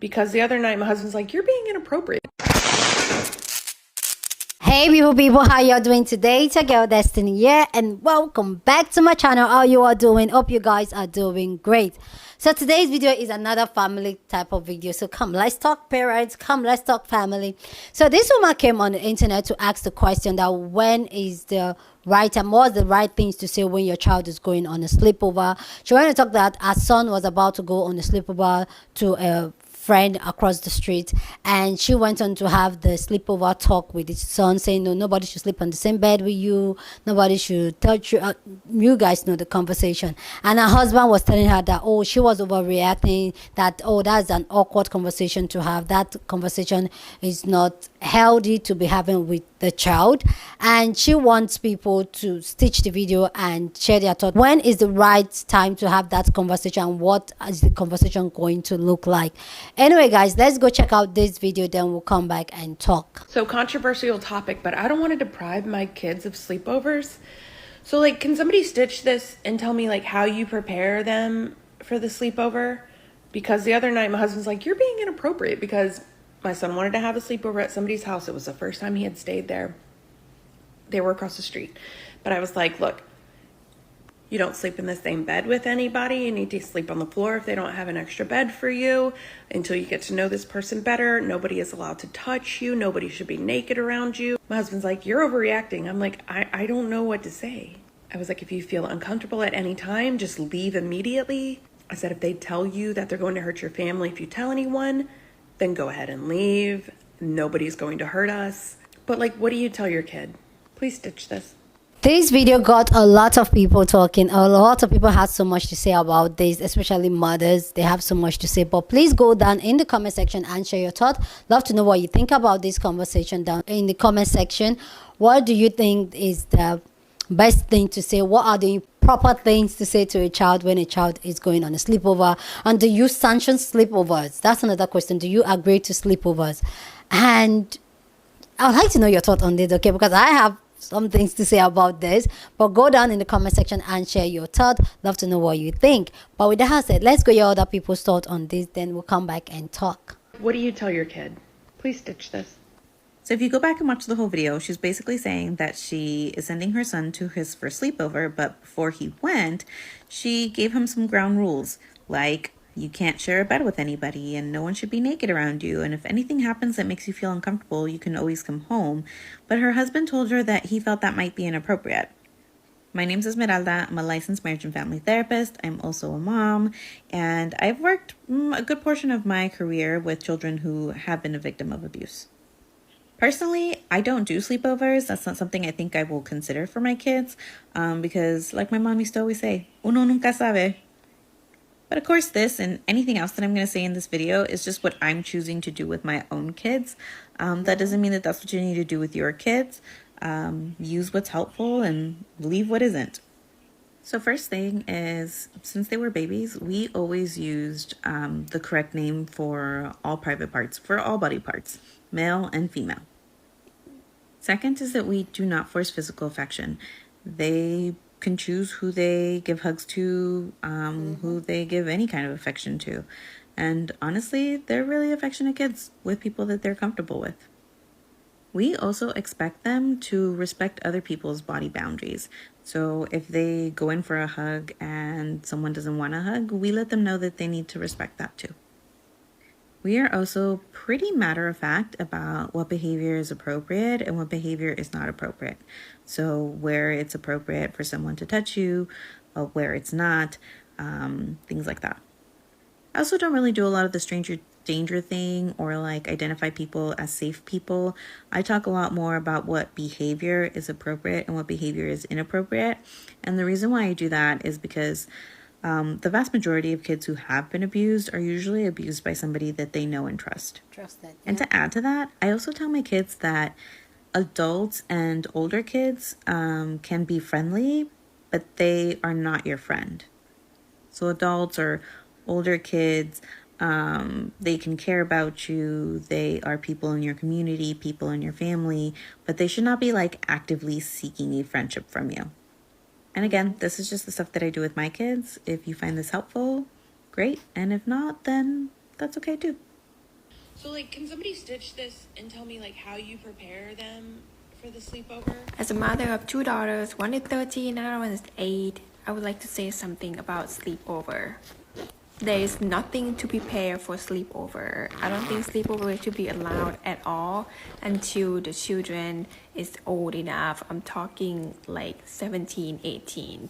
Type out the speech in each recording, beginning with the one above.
because the other night my husband's like, "You're being inappropriate." Hey beautiful people, how y'all doing today? It's your girl Destiny here, and welcome back to my channel. How you are doing? Hope you guys are doing great. So today's video is another family type of video. So come, let's talk parents. Come, let's talk family. So this woman came on the internet to ask the question that when is the right time, what's the right things to say when your child is going on a sleepover. She wanted to talk that her son was about to go on a sleepover to a friend across the street, and she went on to have the sleepover talk with his son, saying no, nobody should sleep on the same bed with you, nobody should touch you. You guys know the conversation. And her husband was telling her that, oh, she was overreacting, that, oh, that's an awkward conversation to have, that conversation is not healthy to be having with the child. And she wants people to stitch the video and share their thoughts. When is the right time to have that conversation? What is the conversation going to look like? Anyway, guys, let's go check out this video, then we'll come back and talk. So controversial topic, but I don't want to deprive my kids of sleepovers. So like, can somebody stitch this and tell me like how you prepare them for the sleepover? Because the other night my husband's like, "You're being inappropriate," because my son wanted to have a sleepover at somebody's house. It was the first time he had stayed there. They were across the street. But I was like, look, you don't sleep in the same bed with anybody. You need to sleep on the floor if they don't have an extra bed for you until you get to know this person better. Nobody is allowed to touch you. Nobody should be naked around you. My husband's like, "You're overreacting." I'm like, I don't know what to say. I was like, if you feel uncomfortable at any time, just leave immediately. I said, if they tell you that they're going to hurt your family if you tell anyone, then go ahead and leave. Nobody's going to hurt us. But like, what do you tell your kid? Please stitch this. This video got a lot of people talking. A lot of people had so much to say about this, especially mothers. They have so much to say. But please go down in the comment section and share your thoughts. Love to know what you think about this conversation down in the comment section. What do you think is the best thing to say? What are the proper things to say to a child when a child is going on a sleepover? And do you sanction sleepovers? That's another question. Do you agree to sleepovers? And I'd like to know your thought on this, okay? Because I have some things to say about this, but go down in the comment section and share your thought. Love to know what you think. But with that said, let's go your other people's thought on this, then we'll come back and talk. What do you tell your kid? Please stitch this. So if you go back and watch the whole video, she's basically saying that she is sending her son to his first sleepover, but before he went, she gave him some ground rules, like you can't share a bed with anybody and no one should be naked around you. And if anything happens that makes you feel uncomfortable, you can always come home. But her husband told her that he felt that might be inappropriate. My name's Esmeralda. I'm a licensed marriage and family therapist. I'm also a mom, and I've worked a good portion of my career with children who have been a victim of abuse. Personally, I don't do sleepovers. That's not something I think I will consider for my kids because like my mom used to always say, uno nunca sabe. But of course, this and anything else that I'm going to say in this video is just what I'm choosing to do with my own kids. That doesn't mean that that's what you need to do with your kids. Use what's helpful and leave what isn't. So first thing is, since they were babies, we always used the correct name for all private parts, for all body parts, male and female. Second is that we do not force physical affection. They can choose who they give hugs to, who they give any kind of affection to. And honestly, they're really affectionate kids with people that they're comfortable with. We also expect them to respect other people's body boundaries. So if they go in for a hug and someone doesn't want a hug, we let them know that they need to respect that too. We are also pretty matter-of-fact about what behavior is appropriate and what behavior is not appropriate. So where it's appropriate for someone to touch you, where it's not, things like that. I also don't really do a lot of the stranger danger thing or like identify people as safe people. I talk a lot more about what behavior is appropriate and what behavior is inappropriate. And the reason why I do that is because the vast majority of kids who have been abused are usually abused by somebody that they know and trust. Trust it. And to add to that, I also tell my kids that adults and older kids can be friendly, but they are not your friend. So adults or older kids, they can care about you. They are people in your community, people in your family, but they should not be like actively seeking a friendship from you. And again, this is just the stuff that I do with my kids. If you find this helpful, great. And if not, then that's okay too. So, like, can somebody stitch this and tell me, like, how you prepare them for the sleepover? As a mother of two daughters, one is 13 and another one is 8, I would like to say something about sleepover. There is nothing to prepare for sleepover. I don't think sleepover should be allowed at all until the children is old enough. I'm talking like 17, 18.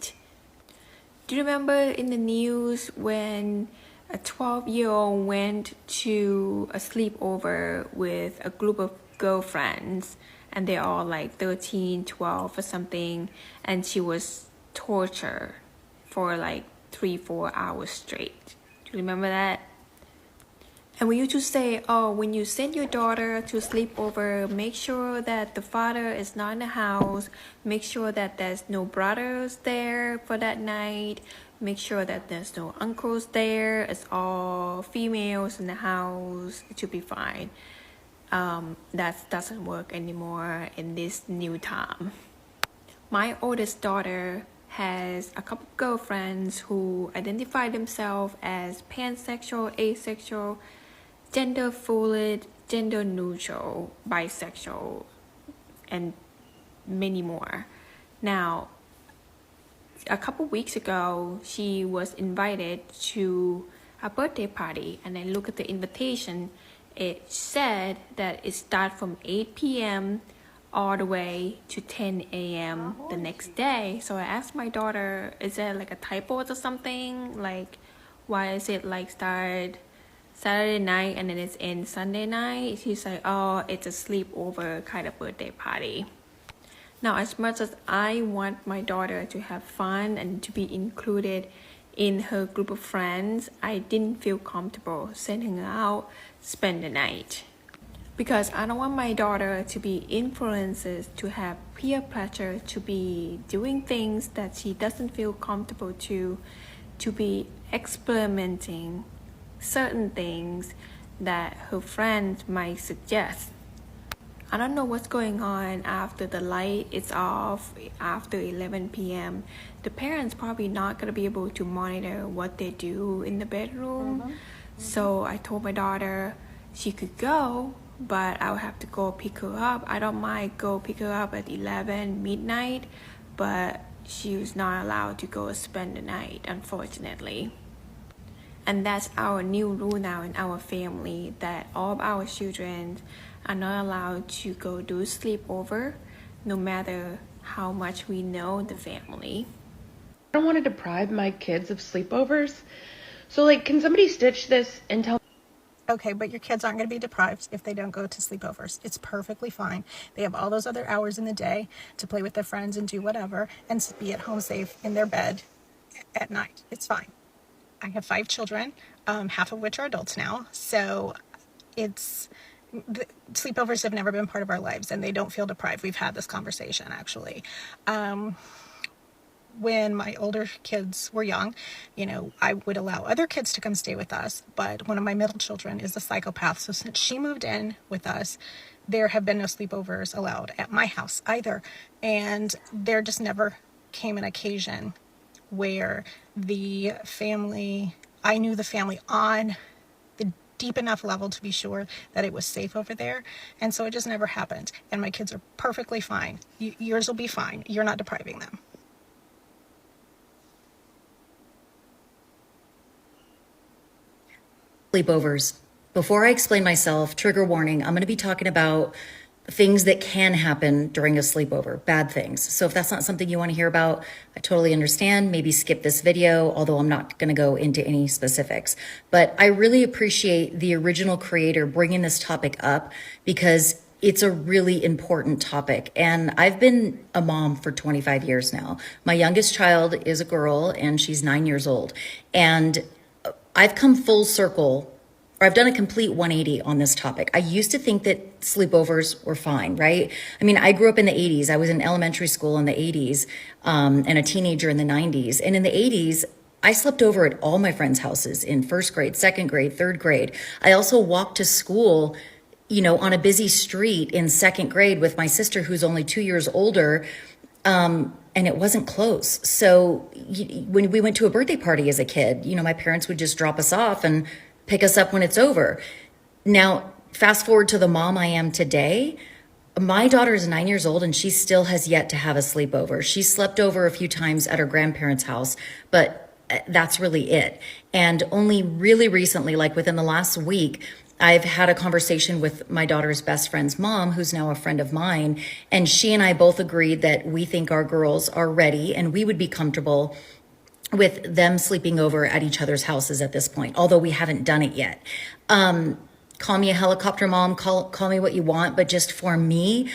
Do you remember in the news when a 12-year-old went to a sleepover with a group of girlfriends and they're all like 13, 12 or something, and she was tortured for like 3-4 hours straight? Do you remember that? And we used to say, oh, when you send your daughter to sleepover, make sure that the father is not in the house, make sure that there's no brothers there for that night, make sure that there's no uncles there, it's all females in the house, it should be fine. That doesn't work anymore in this new time. My oldest daughter has a couple of girlfriends who identify themselves as pansexual, asexual, gender fluid, gender neutral, bisexual, and many more. Now, a couple weeks ago, she was invited to a birthday party, and I look at the invitation. It said that it starts from 8 p.m. all the way to 10 a.m. the next day. So I asked my daughter, is there like a typo or something? Like, why is it like start Saturday night and then it's in Sunday night? She's like, oh, it's a sleepover kind of birthday party. Now, as much as I want my daughter to have fun and to be included in her group of friends, I didn't feel comfortable sending her out spend the night. Because I don't want my daughter to be influenced to have peer pressure to be doing things that she doesn't feel comfortable to be experimenting certain things that her friends might suggest. I don't know what's going on after the light is off after 11 p.m. The parents probably not going to be able to monitor what they do in the bedroom. So I told my daughter she could go, but I would have to go pick her up. I don't mind go pick her up at 11 midnight, but she was not allowed to go spend the night, unfortunately. And that's our new rule now in our family, that all of our children are not allowed to go do sleepover, no matter how much we know the family. I don't want to deprive my kids of sleepovers. So, like, can somebody stitch this and tell Okay, but your kids aren't going to be deprived if they don't go to sleepovers. It's perfectly fine. They have all those other hours in the day to play with their friends and do whatever and be at home safe in their bed at night. It's fine. I have 5 children, half of which are adults now. So sleepovers have never been part of our lives and they don't feel deprived. We've had this conversation actually. When my older kids were young, I would allow other kids to come stay with us, but one of my middle children is a psychopath. So since she moved in with us, there have been no sleepovers allowed at my house either. And there just never came an occasion where I knew the family on the deep enough level to be sure that it was safe over there. And so it just never happened. And my kids are perfectly fine. Yours will be fine. You're not depriving them. Sleepovers. Before I explain myself, trigger warning, I'm going to be talking about things that can happen during a sleepover, bad things. So if that's not something you want to hear about, I totally understand. Maybe skip this video, although I'm not going to go into any specifics. But I really appreciate the original creator bringing this topic up because it's a really important topic. And I've been a mom for 25 years now. My youngest child is a girl and she's 9 years old. And I've come full circle, or I've done a complete 180 on this topic. I used to think that sleepovers were fine, right? I mean, I grew up in the 80s. I was in elementary school in the 80s and a teenager in the 90s. And in the 80s, I slept over at all my friends' houses in first grade, second grade, third grade. I also walked to school, on a busy street in second grade with my sister who's only 2 years older. And it wasn't close. So when we went to a birthday party as a kid, my parents would just drop us off and pick us up when it's over. Now, fast forward to the mom I am today. My daughter is 9 years old and she still has yet to have a sleepover. She slept over a few times at her grandparents' house, but that's really it. And only really recently, like within the last week, I've had a conversation with my daughter's best friend's mom, who's now a friend of mine. And she and I both agreed that we think our girls are ready and we would be comfortable with them sleeping over at each other's houses at this point, although we haven't done it yet. Call me a helicopter mom, call me what you want. But just for me,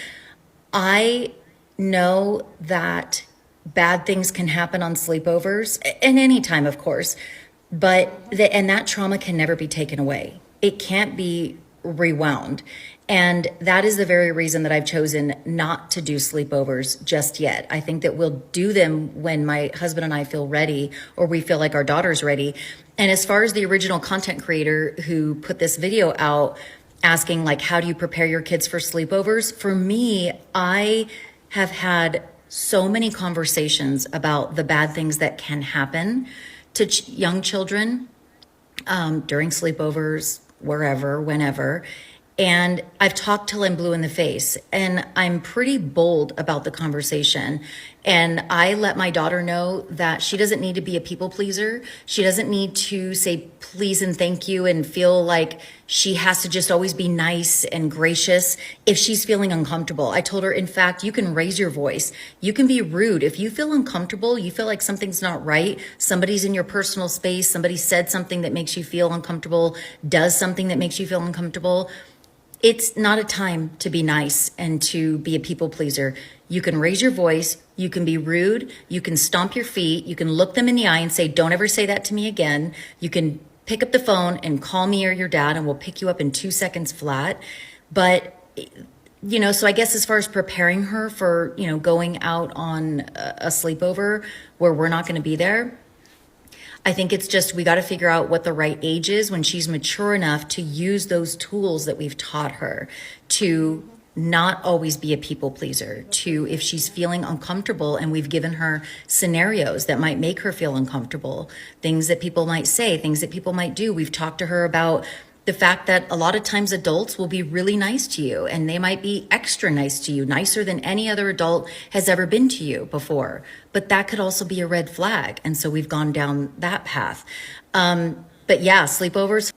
I know that bad things can happen on sleepovers and any time, of course, but that trauma can never be taken away. It can't be rewound. And that is the very reason that I've chosen not to do sleepovers just yet. I think that we'll do them when my husband and I feel ready, or we feel like our daughter's ready. And as far as the original content creator who put this video out asking, like, how do you prepare your kids for sleepovers? For me, I have had so many conversations about the bad things that can happen to young children during sleepovers, wherever, whenever. And I've talked till I'm blue in the face, and I'm pretty bold about the conversation. And I let my daughter know that she doesn't need to be a people pleaser. She doesn't need to say please and thank you and feel like she has to just always be nice and gracious if she's feeling uncomfortable. I told her, in fact, you can raise your voice. You can be rude. If you feel uncomfortable, you feel like something's not right, somebody's in your personal space, somebody said something that makes you feel uncomfortable, does something that makes you feel uncomfortable, it's not a time to be nice and to be a people pleaser. You can raise your voice, you can be rude, you can stomp your feet, you can look them in the eye and say, don't ever say that to me again. You can pick up the phone and call me or your dad and we'll pick you up in 2 seconds flat. But, so I guess as far as preparing her for, going out on a sleepover where we're not going to be there, I think it's just, we got to figure out what the right age is when she's mature enough to use those tools that we've taught her to not always be a people pleaser, to, if she's feeling uncomfortable and we've given her scenarios that might make her feel uncomfortable, things that people might say, things that people might do. We've talked to her about the fact that a lot of times adults will be really nice to you and they might be extra nice to you, nicer than any other adult has ever been to you before. But that could also be a red flag. And so we've gone down that path. But yeah, sleepovers.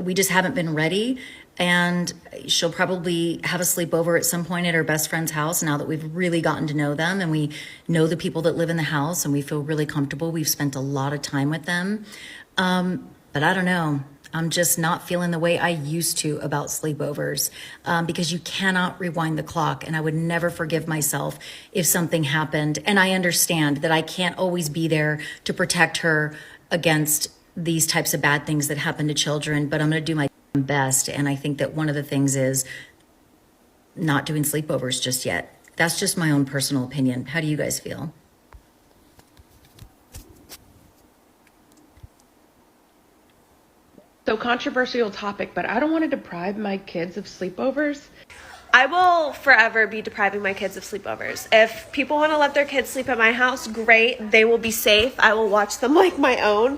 We just haven't been ready. And she'll probably have a sleepover at some point at her best friend's house now that we've really gotten to know them and we know the people that live in the house and we feel really comfortable. We've spent a lot of time with them. But I don't know. I'm just not feeling the way I used to about sleepovers because you cannot rewind the clock. And I would never forgive myself if something happened. And I understand that I can't always be there to protect her against these types of bad things that happen to children. But I'm going to do my best. And I think that one of the things is not doing sleepovers just yet. That's just my own personal opinion. How do you guys feel? So controversial topic, but I don't want to deprive my kids of sleepovers. I will forever be depriving my kids of sleepovers. If people want to let their kids sleep at my house, great. They will be safe. I will watch them like my own.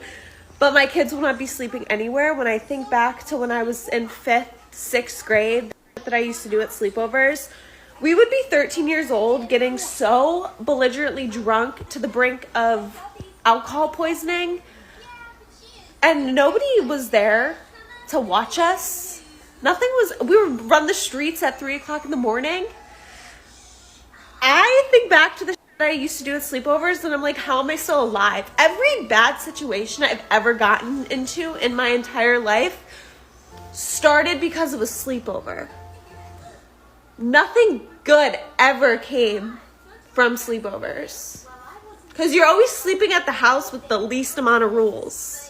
But my kids will not be sleeping anywhere. When I think back to when I was in 5th, 6th grade that I used to do at sleepovers, we would be 13 years old getting so belligerently drunk to the brink of alcohol poisoning. And nobody was there to watch us. We would run the streets at 3 o'clock in the morning. I think back to the shit that I used to do at sleepovers and I'm like, how am I still alive? Every bad situation I've ever gotten into in my entire life started because of a sleepover. Nothing good ever came from sleepovers. Because you're always sleeping at the house with the least amount of rules.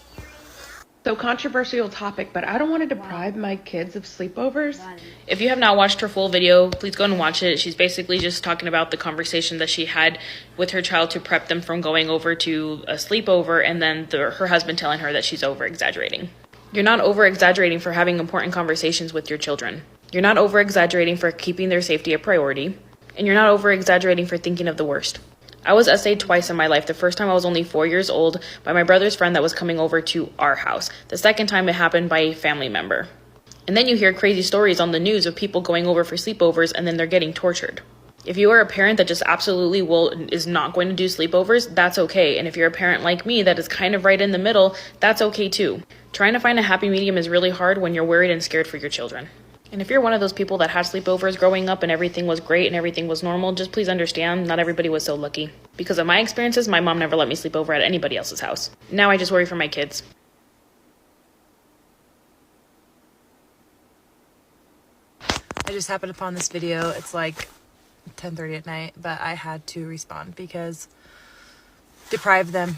So controversial topic, but I don't want to deprive my kids of sleepovers. If you have not watched her full video, please go and watch it. She's basically just talking about the conversation that she had with her child to prep them from going over to a sleepover and then her husband telling her that she's over-exaggerating. You're not over-exaggerating for having important conversations with your children. You're not over-exaggerating for keeping their safety a priority. And you're not over-exaggerating for thinking of the worst. I was essayed twice in my life. The first time I was only 4 years old by my brother's friend that was coming over to our house. The second time it happened by a family member. And then you hear crazy stories on the news of people going over for sleepovers and then they're getting tortured. If you are a parent that just absolutely is not going to do sleepovers, that's okay. And if you're a parent like me that is kind of right in the middle, that's okay too. Trying to find a happy medium is really hard when you're worried and scared for your children. And if you're one of those people that had sleepovers growing up and everything was great and everything was normal, just please understand, not everybody was so lucky. Because of my experiences, my mom never let me sleep over at anybody else's house. Now I just worry for my kids. I just happened upon this video. It's like 10:30 at night, but I had to respond because deprive them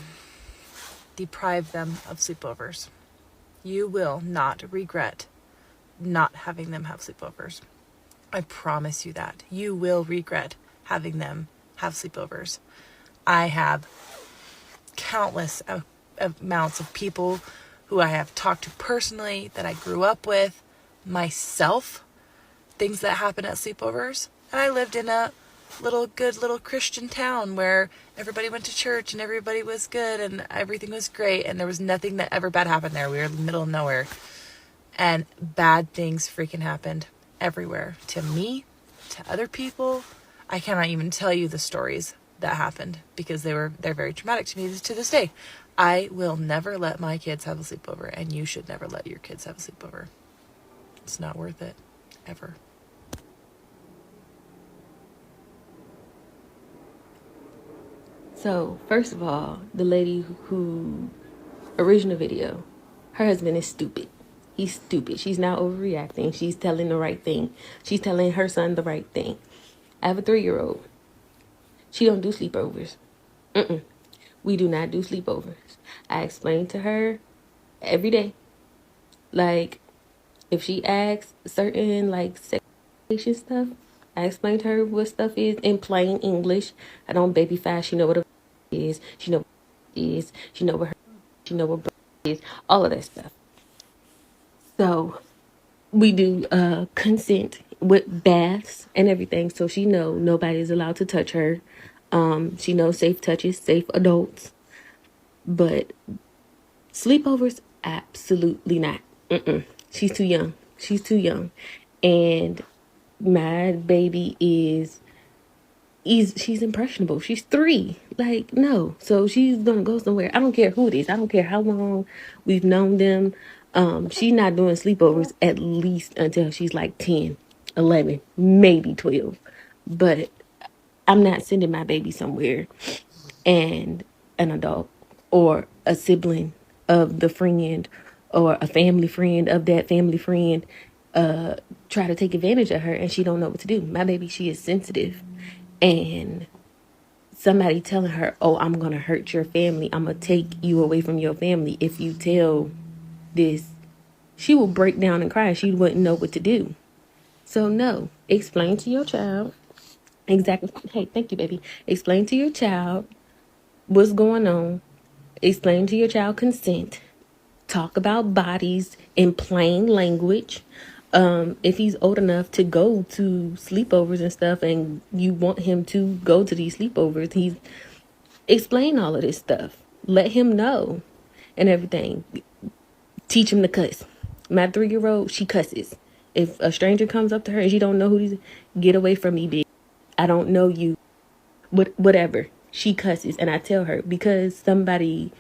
of sleepovers. You will not regret not having them have sleepovers. I promise you that. You will regret having them have sleepovers. I have countless amounts of people who I have talked to personally that I grew up with, myself, things that happen at sleepovers. And I lived in a good little Christian town where everybody went to church and everybody was good and everything was great and there was nothing that ever bad happened there. We were in the middle of nowhere. And bad things freaking happened everywhere. To me, to other people. I cannot even tell you the stories that happened because they're very traumatic to me to this day. I will never let my kids have a sleepover, and you should never let your kids have a sleepover. It's not worth it, ever. So, first of all, the lady who original video, her husband is stupid. He's stupid. She's not overreacting. She's telling the right thing. She's telling her son the right thing. I have a 3-year-old. She don't do sleepovers. We do not do sleepovers. I explain to her every day. Like, if she asks certain, like, sexual stuff, I explain to her what stuff is in plain English. I don't baby fast. She know what a is. She know what is. She know what her. She know what is. All of that stuff. So we do consent with baths and everything. So she know nobody's allowed to touch her. She knows safe touches, safe adults. But sleepovers, absolutely not. She's too young. She's too young. And my baby she's impressionable. She's 3. Like, no. So she's gonna go somewhere. I don't care who it is. I don't care how long we've known them. She's not doing sleepovers at least until she's like 10, 11, maybe 12. But I'm not sending my baby somewhere and an adult or a sibling of the friend or a family friend of that family friend try to take advantage of her and she don't know what to do. My baby, she is sensitive. And somebody telling her, oh, I'm going to hurt your family. I'm going to take you away from your family if you tell this. She will break down and cry. She wouldn't know what to do. So no, explain to your child. Exactly. Hey, thank you, baby. Explain to your child what's going on. Explain to your child consent. Talk about bodies in plain language. If he's old enough to go to sleepovers and stuff and you want him to go to these sleepovers, explain all of this stuff. Let him know and everything. Teach him to cuss. My 3-year-old, she cusses. If a stranger comes up to her and she don't know who he's, get away from me, bitch. I don't know you. Whatever. She cusses. And I tell her, because somebody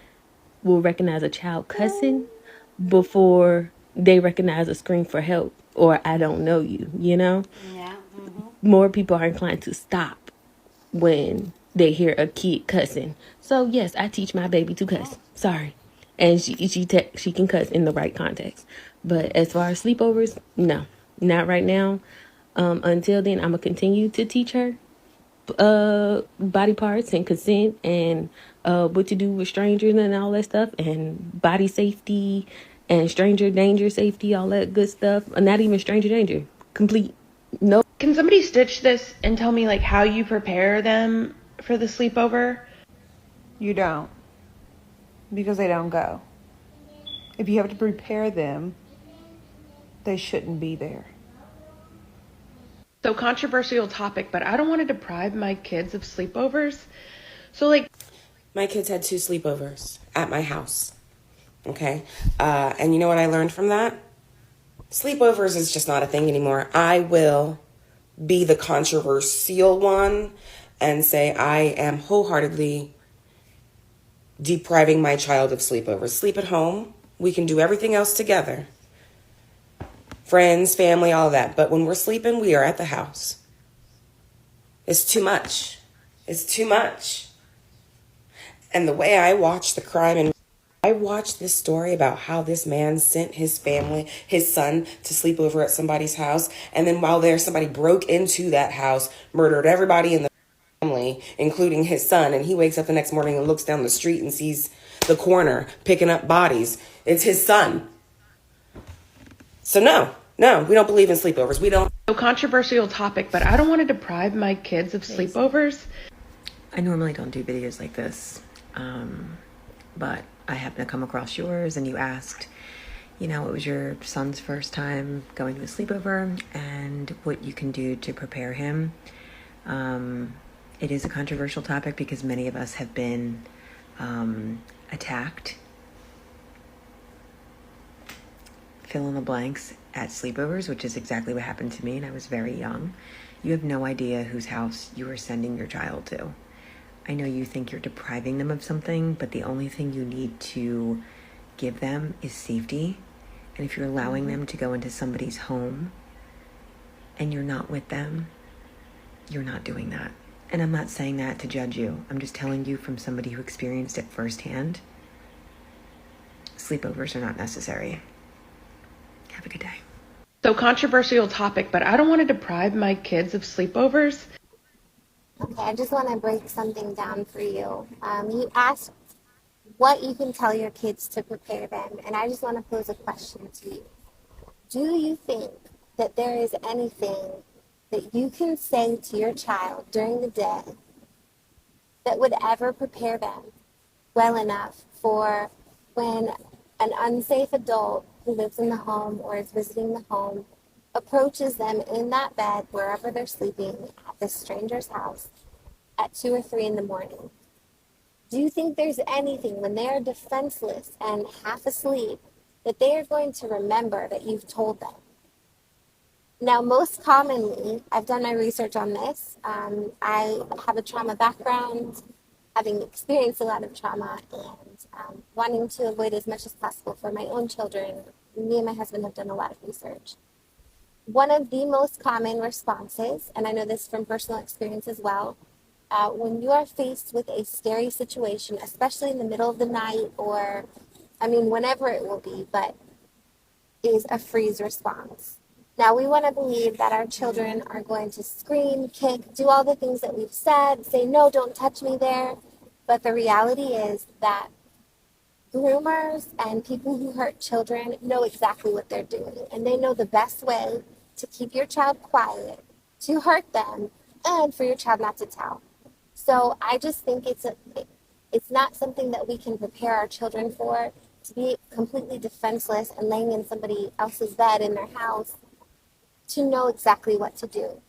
will recognize a child cussing before they recognize a scream for help or I don't know you, you know? Yeah. More people are inclined to stop when they hear a kid cussing. So yes, I teach my baby to cuss. Sorry. And she can cuss in the right context. But as far as sleepovers, no, not right now. Until then, I'm gonna continue to teach her body parts and consent and what to do with strangers and all that stuff and body safety and stranger danger safety, all that good stuff. Not even stranger danger, complete no. Can somebody stitch this and tell me like how you prepare them for the sleepover? You don't, because they don't go. If you have to prepare them, they shouldn't be there. So controversial topic, but I don't want to deprive my kids of sleepovers. So like, my kids had 2 sleepovers at my house. Okay. And you know what I learned from that? Sleepovers is just not a thing anymore. I will be the controversial one and say I am wholeheartedly depriving my child of sleepovers. Sleep at home. We can do everything else together. Friends, family, all that. But when we're sleeping, we are at the house. It's too much. It's too much. And the way I watch the crime, and I watched this story about how this man sent his family, his son, to sleep over at somebody's house. And then while there, somebody broke into that house, murdered everybody in the family, including his son. And he wakes up the next morning and looks down the street and sees the coroner picking up bodies. It's his son. So no, we don't believe in sleepovers. We don't. So controversial topic, but I don't want to deprive my kids of sleepovers. I normally don't do videos like this, but I happened to come across yours and you asked, you know, it was your son's first time going to a sleepover and what you can do to prepare him. It is a controversial topic because many of us have been attacked, fill in the blanks, at sleepovers, which is exactly what happened to me, and I was very young. You have no idea whose house you are sending your child to. I know you think you're depriving them of something, but the only thing you need to give them is safety. And if you're allowing them to go into somebody's home and you're not with them, you're not doing that. And I'm not saying that to judge you. I'm just telling you from somebody who experienced it firsthand. Sleepovers are not necessary. Have a good day. So controversial topic, but I don't want to deprive my kids of sleepovers. Okay, I just want to break something down for you. You asked what you can tell your kids to prepare them, and I just want to pose a question to you. Do you think that there is anything that you can say to your child during the day that would ever prepare them well enough for when an unsafe adult who lives in the home or is visiting the home approaches them in that bed, wherever they're sleeping, at this stranger's house at 2 or 3 in the morning? Do you think there's anything when they are defenseless and half asleep that they are going to remember that you've told them? Now, most commonly, I've done my research on this. I have a trauma background, having experienced a lot of trauma, and wanting to avoid as much as possible for my own children. Me and my husband have done a lot of research. One of the most common responses, and I know this from personal experience as well, when you are faced with a scary situation, especially in the middle of the night or, whenever it will be, but is a freeze response. Now, we want to believe that our children are going to scream, kick, do all the things that we've said, say, no, don't touch me there. But the reality is that groomers and people who hurt children know exactly what they're doing. And they know the best way to keep your child quiet, to hurt them, and for your child not to tell. So I just think it's not something that we can prepare our children for, to be completely defenseless and laying in somebody else's bed in their house, to know exactly what to do.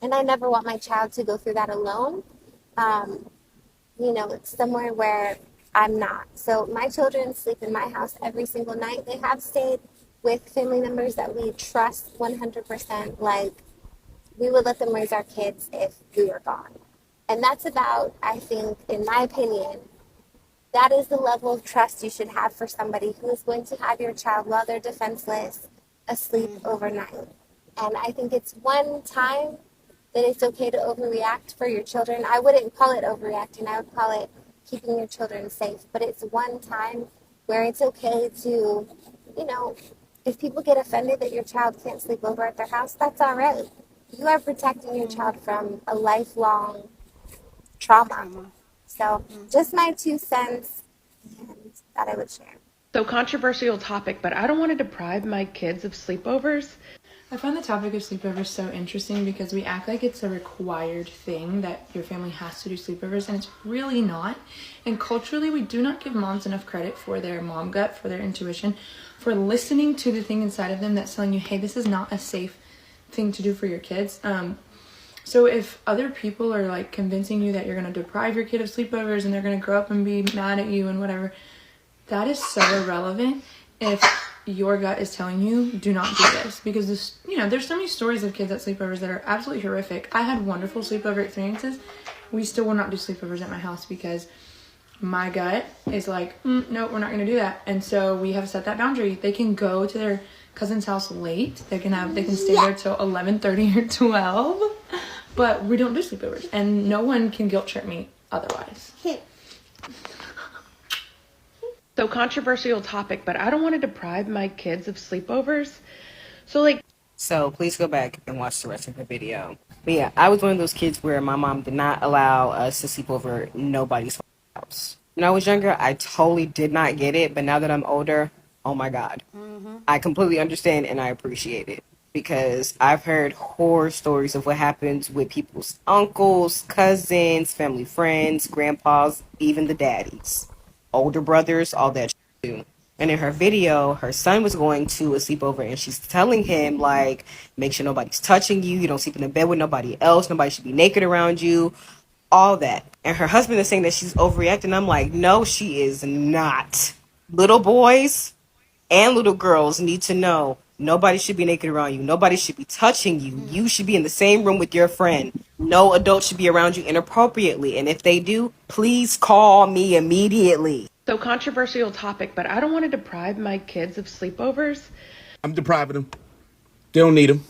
And I never want my child to go through that alone. It's somewhere where I'm not. So my children sleep in my house every single night. They have stayed with family members that we trust 100%. Like, we would let them raise our kids if we were gone. And that's about, I think, in my opinion, that is the level of trust you should have for somebody who is going to have your child while they're defenseless asleep overnight. And I think it's one time that it's okay to overreact for your children. I wouldn't call it overreacting. I would call it keeping your children safe. But it's one time where it's okay to, if people get offended that your child can't sleep over at their house, that's all right. You are protecting your child from a lifelong trauma. So just my 2 cents, and that I would share. So controversial topic, but I don't want to deprive my kids of sleepovers. I find the topic of sleepovers so interesting because we act like it's a required thing that your family has to do sleepovers, and it's really not. And culturally, we do not give moms enough credit for their mom gut, for their intuition, for listening to the thing inside of them that's telling you, hey, this is not a safe thing to do for your kids. So if other people are like convincing you that you're going to deprive your kid of sleepovers and they're going to grow up and be mad at you and whatever, that is so irrelevant if your gut is telling you, do not do this. Because this, there's so many stories of kids at sleepovers that are absolutely horrific. I had wonderful sleepover experiences. We still will not do sleepovers at my house because my gut is like, no, we're not going to do that. And so we have set that boundary. They can go to their cousin's house late. They can stay there till 11:30 or 12. But we don't do sleepovers, and no one can guilt trip me otherwise. So controversial topic, but I don't want to deprive my kids of sleepovers. So please go back and watch the rest of the video. But yeah, I was one of those kids where my mom did not allow us to sleep over nobody's house. When I was younger, I totally did not get it, but now that I'm older, oh my God. I completely understand and I appreciate it. Because I've heard horror stories of what happens with people's uncles, cousins, family friends, grandpas, even the daddies, older brothers, all that too. And in her video, her son was going to a sleepover and she's telling him, like, make sure nobody's touching you. You don't sleep in the bed with nobody else. Nobody should be naked around you. All that. And her husband is saying that she's overreacting. I'm like, no, she is not. Little boys and little girls need to know nobody should be naked around you. Nobody should be touching you. You should be in the same room with your friend. No adult should be around you inappropriately. And if they do, please call me immediately. So controversial topic, but I don't want to deprive my kids of sleepovers. I'm depriving them. They don't need them.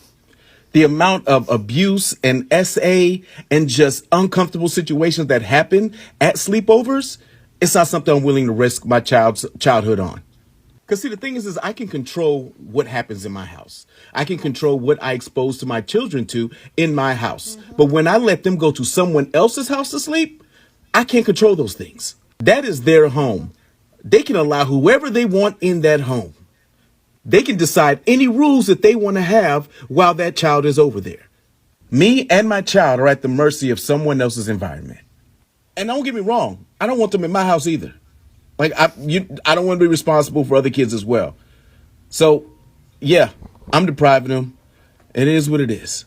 The amount of abuse and SA and just uncomfortable situations that happen at sleepovers, it's not something I'm willing to risk my child's childhood on. Because see, the thing is I can control what happens in my house. I can control what I expose to my children to in my house. But when I let them go to someone else's house to sleep, I can't control those things. That is their home. They can allow whoever they want in that home. They can decide any rules that they want to have while that child is over there. Me and my child are at the mercy of someone else's environment. And don't get me wrong, I don't want them in my house either. Like, I don't want to be responsible for other kids as well. So, yeah, I'm depriving them. It is what it is.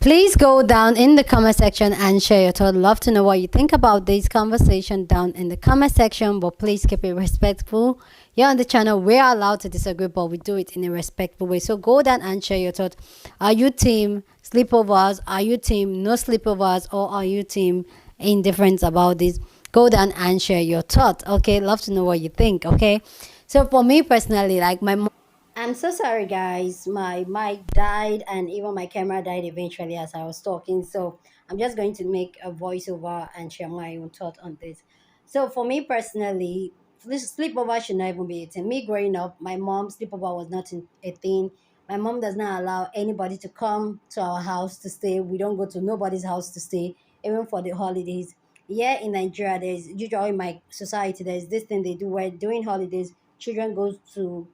Please go down in the comment section and share your thoughts. Love to know what you think about this conversation down in the comment section, but please keep it respectful. Here on the channel, we are allowed to disagree, but we do it in a respectful way. So go down and share your thoughts. Are you team sleepovers? Are you team no sleepovers? Or are you team indifference about this? Go down and share your thoughts. Okay, love to know what you think. Okay, so for me personally, like my mom, I'm so sorry, guys. My mic died and even my camera died eventually as I was talking. So I'm just going to make a voiceover and share my own thought on this. So for me personally, sleepover should not even be a thing. Me growing up, my mom sleepover was not a thing. My mom does not allow anybody to come to our house to stay. We don't go to nobody's house to stay, even for the holidays. Yeah, in Nigeria, there's usually in my society, there's this thing they do where during holidays, children go to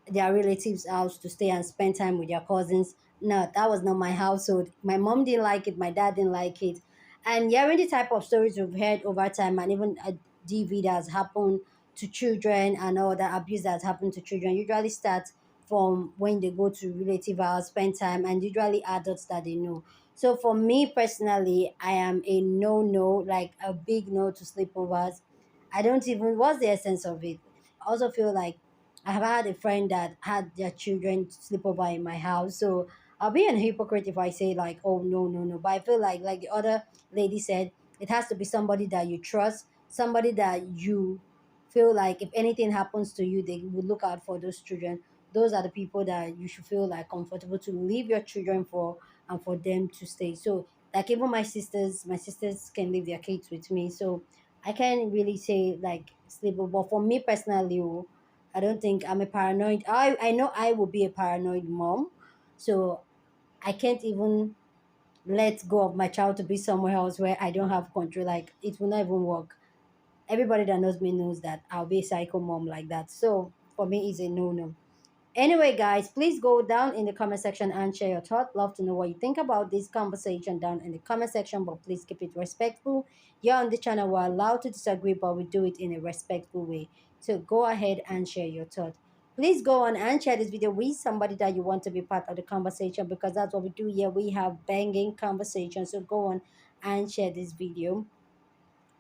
their relatives' house to stay and spend time with their cousins. No, that was not my household. My mom didn't like it. My dad didn't like it. And hearing the type of stories we've heard over time, and even a DV that has happened to children and all the abuse that's happened to children, usually starts from when they go to relative house, spend time, and usually adults that they know. So for me personally, I am a no, like a big no to sleepovers. I don't even, what's the essence of it? I also feel like I have had a friend that had their children sleep over in my house. So I'll be an hypocrite if I say like, oh no. But I feel like the other lady said, it has to be somebody that you trust, somebody that you feel like if anything happens to you, they will look out for those children. Those are the people that you should feel like comfortable to leave your children for and for them to stay. So like even my sisters can leave their kids with me. So I can't really say like sleepover. But for me personally, oh, I don't think I'm a paranoid. I know I will be a paranoid mom, so I can't even let go of my child to be somewhere else where I don't have control. Like it will not even work. Everybody that knows me knows that I'll be a psycho mom like that. So for me, it's a no. Anyway, guys, please go down in the comment section and share your thought. Love to know what you think about this conversation down in the comment section, but please keep it respectful. Here on the channel, we're allowed to disagree, but we do it in a respectful way. So go ahead and share your thought. Please go on and share this video with somebody that you want to be part of the conversation, because that's what we do here. We have banging conversations. So go on and share this video.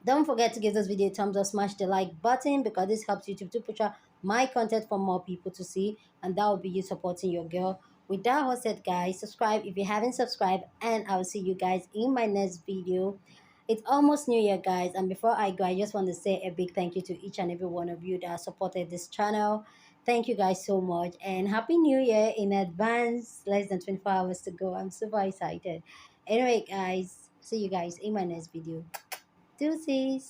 Don't forget to give this video a thumbs up, smash the like button, because this helps YouTube to push out my content for more people to see, and that will be you supporting your girl. With that all said, guys, subscribe if you haven't subscribed, and I'll see you guys in my next video. It's almost New Year, guys, and before I go, I just want to say a big thank you to each and every one of you that supported this channel. Thank you guys so much, and Happy New Year in advance. Less than 24 hours to go. I'm super excited. Anyway, guys, see you guys in my next video. Deuces.